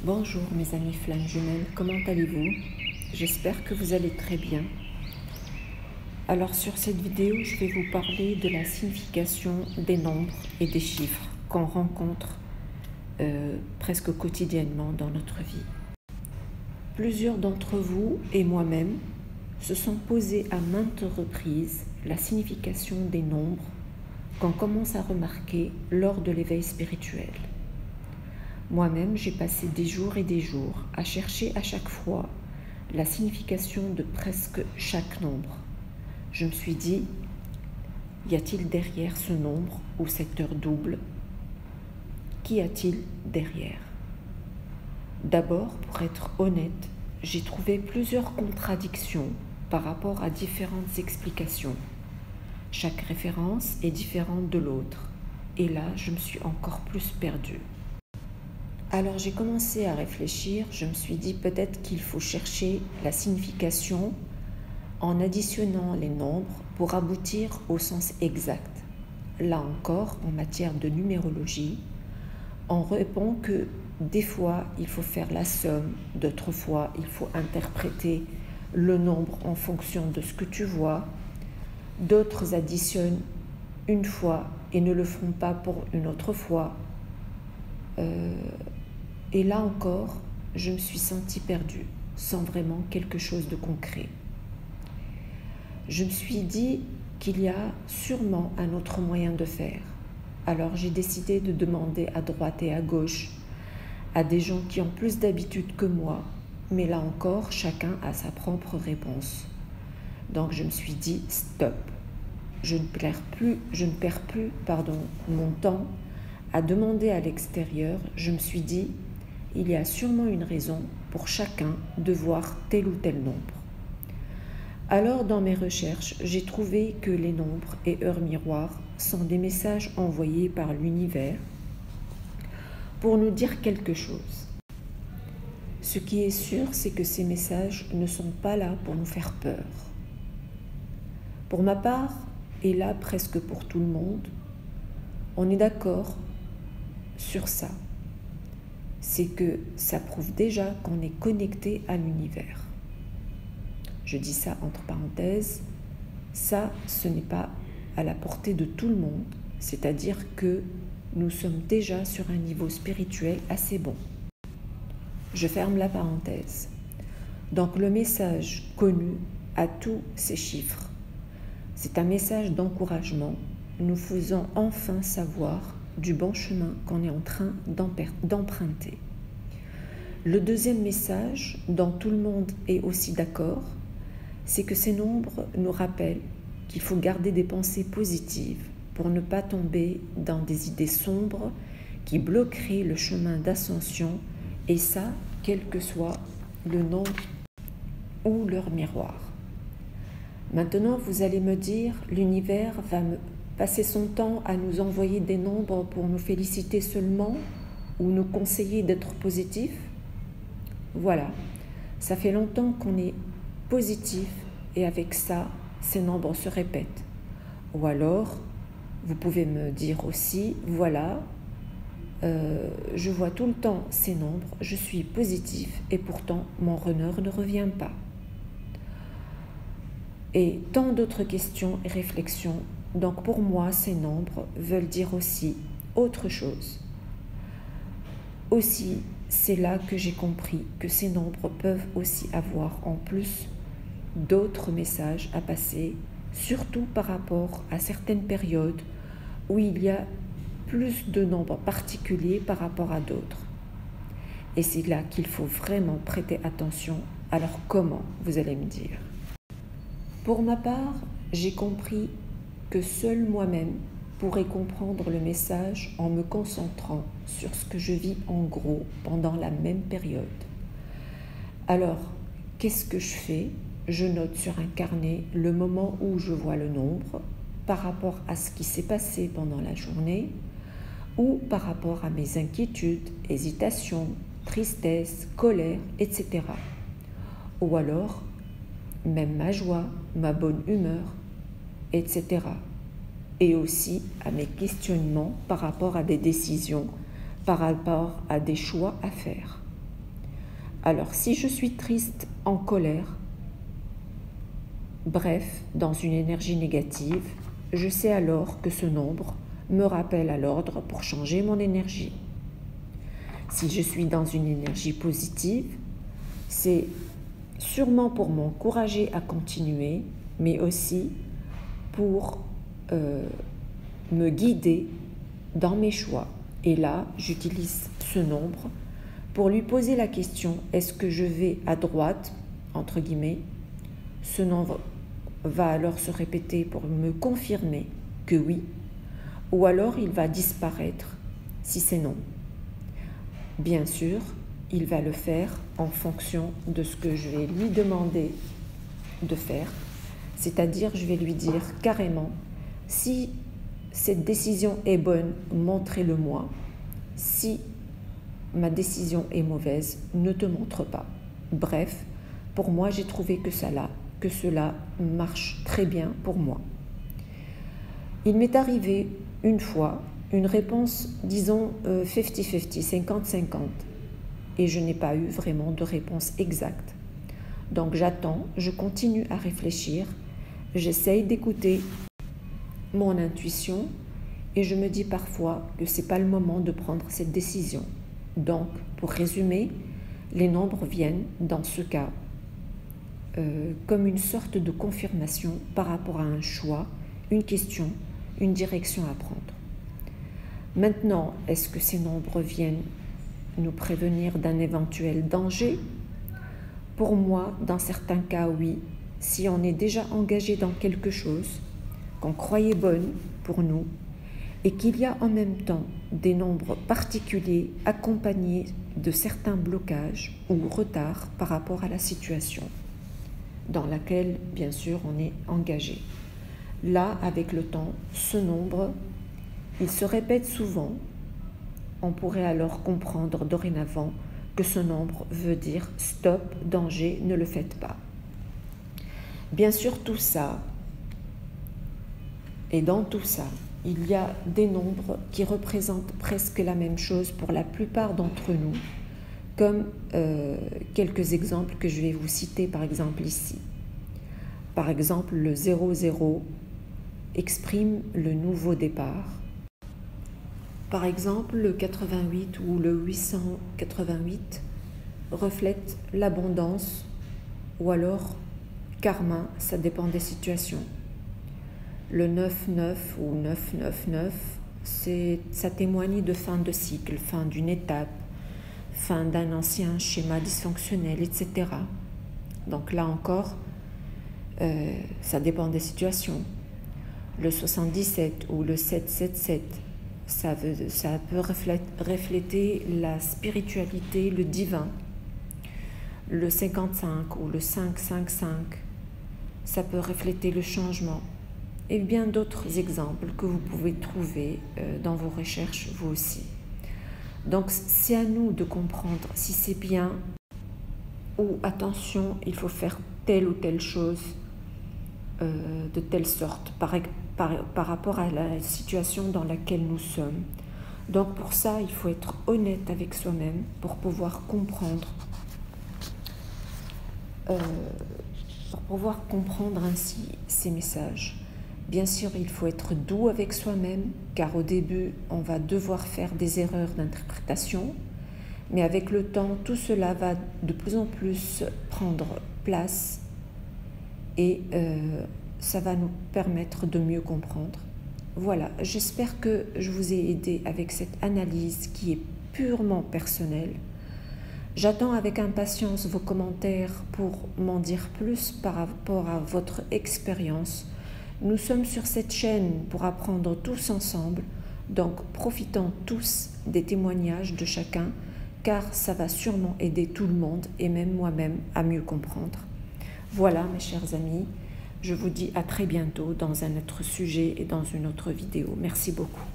Bonjour mes amis flammes jumelles, comment allez-vous? J'espère que vous allez très bien. Alors sur cette vidéo, je vais vous parler de la signification des nombres et des chiffres qu'on rencontre presque quotidiennement dans notre vie. Plusieurs d'entre vous et moi-même se sont posés à maintes reprises la signification des nombres qu'on commence à remarquer lors de l'éveil spirituel. Moi-même, j'ai passé des jours et des jours à chercher à chaque fois la signification de presque chaque nombre. Je me suis dit, y a-t-il derrière ce nombre ou cette heure double? Qu'y a-t-il derrière? D'abord, pour être honnête, j'ai trouvé plusieurs contradictions par rapport à différentes explications. Chaque référence est différente de l'autre. Et là, je me suis encore plus perdue. Alors j'ai commencé à réfléchir, je me suis dit peut-être qu'il faut chercher la signification en additionnant les nombres pour aboutir au sens exact. Là encore, en matière de numérologie, on répond que des fois il faut faire la somme, d'autres fois il faut interpréter le nombre en fonction de ce que tu vois, d'autres additionnent une fois et ne le font pas pour une autre fois. Et là encore, je me suis sentie perdue, sans vraiment quelque chose de concret. Je me suis dit qu'il y a sûrement un autre moyen de faire. Alors j'ai décidé de demander à droite et à gauche, à des gens qui ont plus d'habitude que moi, mais là encore, chacun a sa propre réponse. Donc je me suis dit, stop, je ne perds plus mon temps à demander à l'extérieur. Je me suis dit, il y a sûrement une raison pour chacun de voir tel ou tel nombre. Alors dans mes recherches, j'ai trouvé que les nombres et heures miroirs sont des messages envoyés par l'univers pour nous dire quelque chose. Ce qui est sûr, c'est que ces messages ne sont pas là pour nous faire peur. Pour ma part, et là presque pour tout le monde, on est d'accord sur ça. C'est que ça prouve déjà qu'on est connecté à l'univers. Je dis ça entre parenthèses, ça, ce n'est pas à la portée de tout le monde, c'est-à-dire que nous sommes déjà sur un niveau spirituel assez bon. Je ferme la parenthèse. Donc le message connu à tous ces chiffres, c'est un message d'encouragement, nous faisant enfin savoir du bon chemin qu'on est en train d'emprunter. Le deuxième message, dont tout le monde est aussi d'accord, c'est que ces nombres nous rappellent qu'il faut garder des pensées positives pour ne pas tomber dans des idées sombres qui bloqueraient le chemin d'ascension, et ça, quel que soit le nombre ou leur miroir. Maintenant, vous allez me dire, l'univers va passer son temps à nous envoyer des nombres pour nous féliciter seulement ou nous conseiller d'être positifs? Voilà, ça fait longtemps qu'on est positif et avec ça, ces nombres se répètent. Ou alors, vous pouvez me dire aussi, voilà, je vois tout le temps ces nombres, je suis positif et pourtant mon honneur ne revient pas. Et tant d'autres questions et réflexions. Donc pour moi, ces nombres veulent dire aussi autre chose. Aussi, c'est là que j'ai compris que ces nombres peuvent aussi avoir en plus d'autres messages à passer, surtout par rapport à certaines périodes où il y a plus de nombres particuliers par rapport à d'autres. Et c'est là qu'il faut vraiment prêter attention. Alors comment, vous allez me dire? Pour ma part, j'ai compris que seul moi-même pourrais comprendre le message en me concentrant sur ce que je vis en gros pendant la même période. Alors, qu'est-ce que je fais? Je note sur un carnet le moment où je vois le nombre par rapport à ce qui s'est passé pendant la journée ou par rapport à mes inquiétudes, hésitations, tristesse, colère, etc. Ou alors, même ma joie, ma bonne humeur, etc. Et aussi à mes questionnements par rapport à des décisions, par rapport à des choix à faire. Alors, si je suis triste, en colère, bref, dans une énergie négative, je sais alors que ce nombre me rappelle à l'ordre pour changer mon énergie. Si je suis dans une énergie positive, c'est sûrement pour m'encourager à continuer, mais aussi pour me guider dans mes choix. Et là, j'utilise ce nombre pour lui poser la question, est-ce que je vais à droite, entre guillemets? Ce nombre va alors se répéter pour me confirmer que oui, ou alors il va disparaître si c'est non. Bien sûr, il va le faire en fonction de ce que je vais lui demander de faire, c'est-à-dire je vais lui dire carrément, si cette décision est bonne, montrez-le-moi. Si ma décision est mauvaise, ne te montre pas. Bref, pour moi, j'ai trouvé que cela marche très bien pour moi. Il m'est arrivé une fois une réponse, disons 50-50, 50-50, et je n'ai pas eu vraiment de réponse exacte. Donc j'attends, je continue à réfléchir, j'essaye d'écouter mon intuition et je me dis parfois que ce n'est pas le moment de prendre cette décision. Donc, pour résumer, les nombres viennent, dans ce cas, comme une sorte de confirmation par rapport à un choix, une question, une direction à prendre. Maintenant, est-ce que ces nombres viennent nous prévenir d'un éventuel danger? Pour moi, dans certains cas, oui. Si on est déjà engagé dans quelque chose qu'on croyait bonne pour nous et qu'il y a en même temps des nombres particuliers accompagnés de certains blocages ou retards par rapport à la situation dans laquelle, bien sûr, on est engagé. Là, avec le temps, ce nombre, il se répète souvent. On pourrait alors comprendre dorénavant que ce nombre veut dire « stop, danger, ne le faites pas ». Bien sûr, tout ça, et dans tout ça, il y a des nombres qui représentent presque la même chose pour la plupart d'entre nous, comme quelques exemples que je vais vous citer par exemple ici. Par exemple, le 00 exprime le nouveau départ. Par exemple, le 88 ou le 888 reflète l'abondance ou alors karma, ça dépend des situations. Le 99 ou 999, ça témoigne de fin de cycle, fin d'une étape, fin d'un ancien schéma dysfonctionnel, etc. Donc là encore, ça dépend des situations. Le 77 ou le 777, ça peut refléter la spiritualité, le divin. Le 55 ou le 555, ça peut refléter le changement. Et bien d'autres exemples que vous pouvez trouver dans vos recherches, vous aussi. Donc, c'est à nous de comprendre si c'est bien ou attention, il faut faire telle ou telle chose de telle sorte par rapport à la situation dans laquelle nous sommes. Donc, pour ça, il faut être honnête avec soi-même pour pouvoir comprendre ainsi ces messages. Bien sûr, il faut être doux avec soi-même, car au début, on va devoir faire des erreurs d'interprétation, mais avec le temps, tout cela va de plus en plus prendre place et ça va nous permettre de mieux comprendre. Voilà, j'espère que je vous ai aidé avec cette analyse qui est purement personnelle. J'attends avec impatience vos commentaires pour m'en dire plus par rapport à votre expérience. Nous sommes sur cette chaîne pour apprendre tous ensemble, donc profitons tous des témoignages de chacun, car ça va sûrement aider tout le monde et même moi-même à mieux comprendre. Voilà mes chers amis, je vous dis à très bientôt dans un autre sujet et dans une autre vidéo. Merci beaucoup.